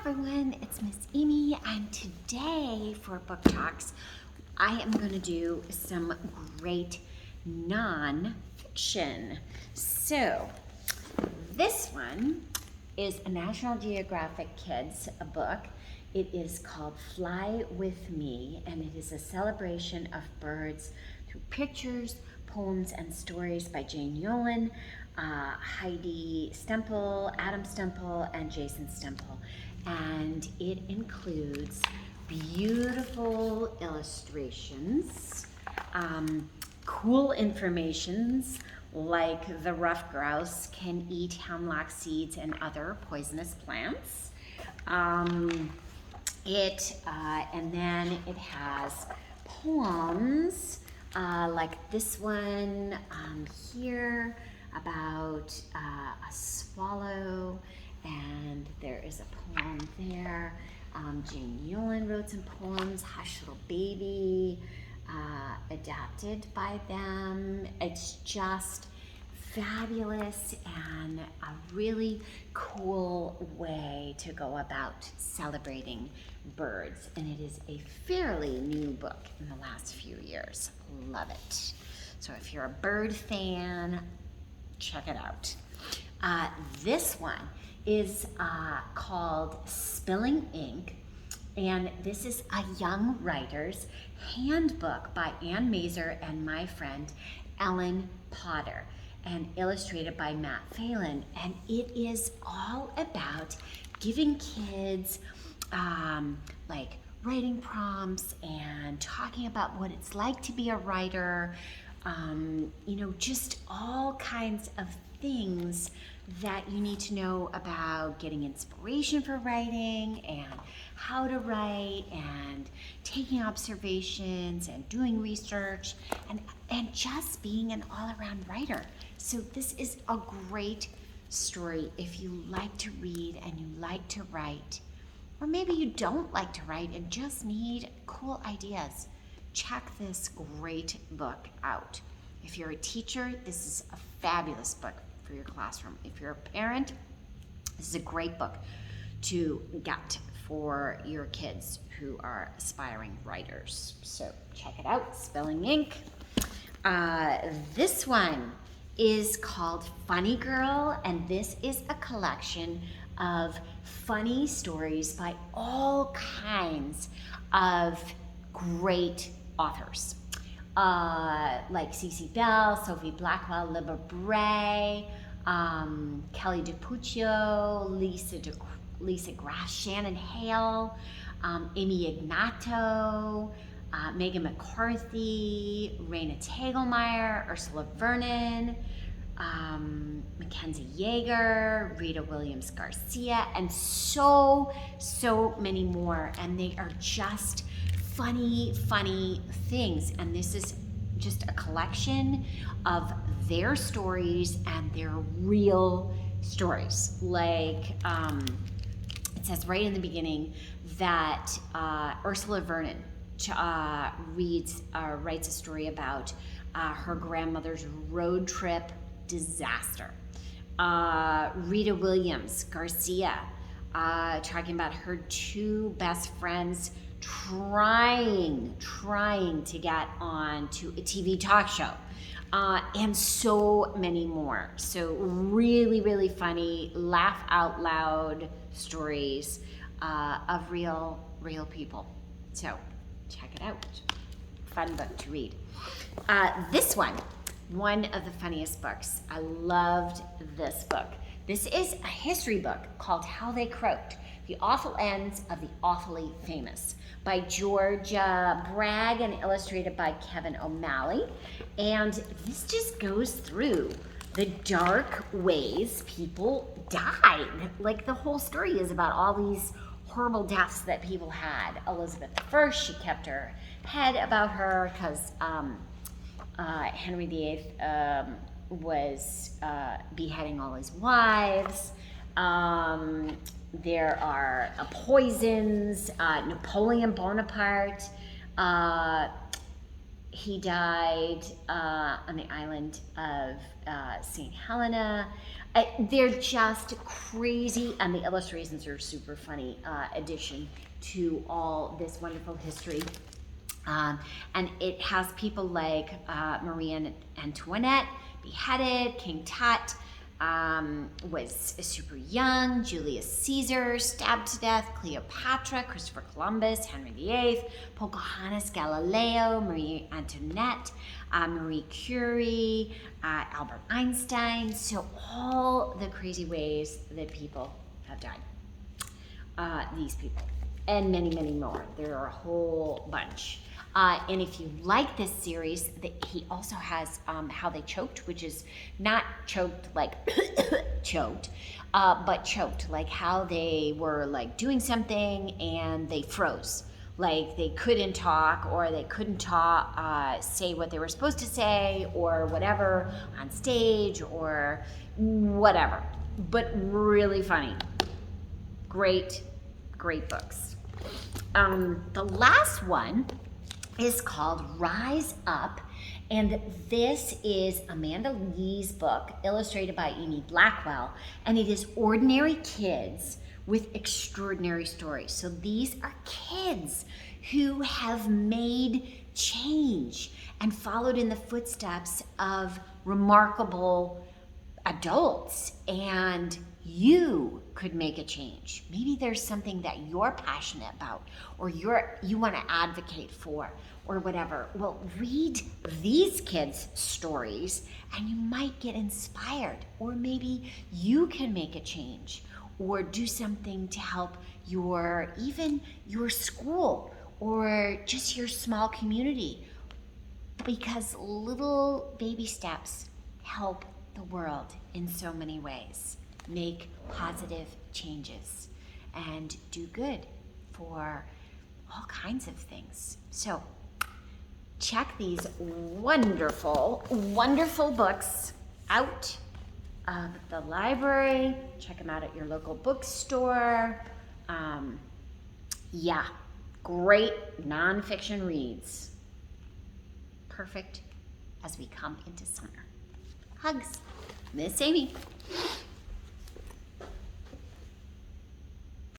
everyone, it's Miss Amy, and today for Book Talks, I am going to do some great non-fiction. So, this one is a National Geographic Kids book. It is called Fly With Me, and it is a celebration of birds through pictures, poems, and stories by Jane Yolen, Heidi Stempel, Adam Stempel, and Jason Stempel. And it includes beautiful illustrations, cool informations like the ruffed grouse can eat hemlock seeds and other poisonous plants. And then it has poems like this one here about a swallow, and there is a poem there. Jane Yolen wrote some poems, Hush Little Baby, adapted by them. It's just fabulous and a really cool way to go about celebrating birds. And it is a fairly new book in the last few years. Love it. So if you're a bird fan, check it out. This one is called Spilling Ink, and this is a young writer's handbook by Ann Mazer and my friend Ellen Potter, and illustrated by Matt Phelan. And it is all about giving kids like writing prompts and talking about what it's like to be a writer, just all kinds of things that you need to know about getting inspiration for writing and how to write and taking observations and doing research and just being an all-around writer. So this is a great story if you like to read and you like to write, or maybe you don't like to write and just need cool ideas. Check this great book out. If you're a teacher, this is a fabulous book for your classroom. If you're a parent, this is a great book to get for your kids who are aspiring writers. So check it out, Spilling Ink. This one is called Funny Girl, and this is a collection of funny stories by all kinds of great authors. Like Cece Bell, Sophie Blackwell, Libba Bray, Kelly DiPuccio, Lisa Grass, Shannon Hale, Amy Ignato, Megan McCarthy, Raina Tegelmeyer, Ursula Vernon, Mackenzie Yeager, Rita Williams Garcia, and so many more. And they are just funny things. And this is just a collection of their stories and their real stories. Like, it says right in the beginning that Ursula Vernon writes a story about her grandmother's road trip disaster. Rita Williams Garcia talking about her two best friends trying to get on to a TV talk show, and so many more. So really funny, laugh out loud stories of real people. So check it out. Fun book to read. This one of the funniest books. I loved this book. This is a history book called How They Croaked, The Awful Ends of the Awfully Famous, by Georgia Bragg and illustrated by Kevin O'Malley. And this just goes through the dark ways people died. Like, the whole story is about all these horrible deaths that people had. Elizabeth I, she kept her head about her because Henry VIII was beheading all his wives. There are poisons. Napoleon Bonaparte, he died on the island of St. Helena. They're just crazy, and the illustrations are super funny addition to all this wonderful history. And it has people like Marie Antoinette beheaded, King Tut was super young, Julius Caesar stabbed to death, Cleopatra, Christopher Columbus, Henry VIII, Pocahontas, Galileo, Marie Antoinette, Marie Curie, Albert Einstein. So all the crazy ways that people have died. These people. And many, many more. There are a whole bunch. And if you like this series, he also has How They Choked, which is not choked like choked, but choked, like how they were like doing something and they froze. Like they couldn't talk, or they couldn't say what they were supposed to say, or whatever on stage, or whatever. But really funny. Great, great books. The last one is called Rise Up, and this is Amanda Lee's book, illustrated by Amy Blackwell, and it is ordinary kids with extraordinary stories. So these are kids who have made change and followed in the footsteps of remarkable adults, and you could make a change. Maybe there's something that you're passionate about, or you want to advocate for, or whatever. Well, read these kids' stories and you might get inspired, or maybe you can make a change or do something to help even your school or just your small community, because little baby steps help the world in so many ways. Make positive changes and do good for all kinds of things. So check these wonderful, wonderful books out of the library. Check them out at your local bookstore. Yeah, great nonfiction reads. Perfect as we come into summer. Hugs, Miss Amy.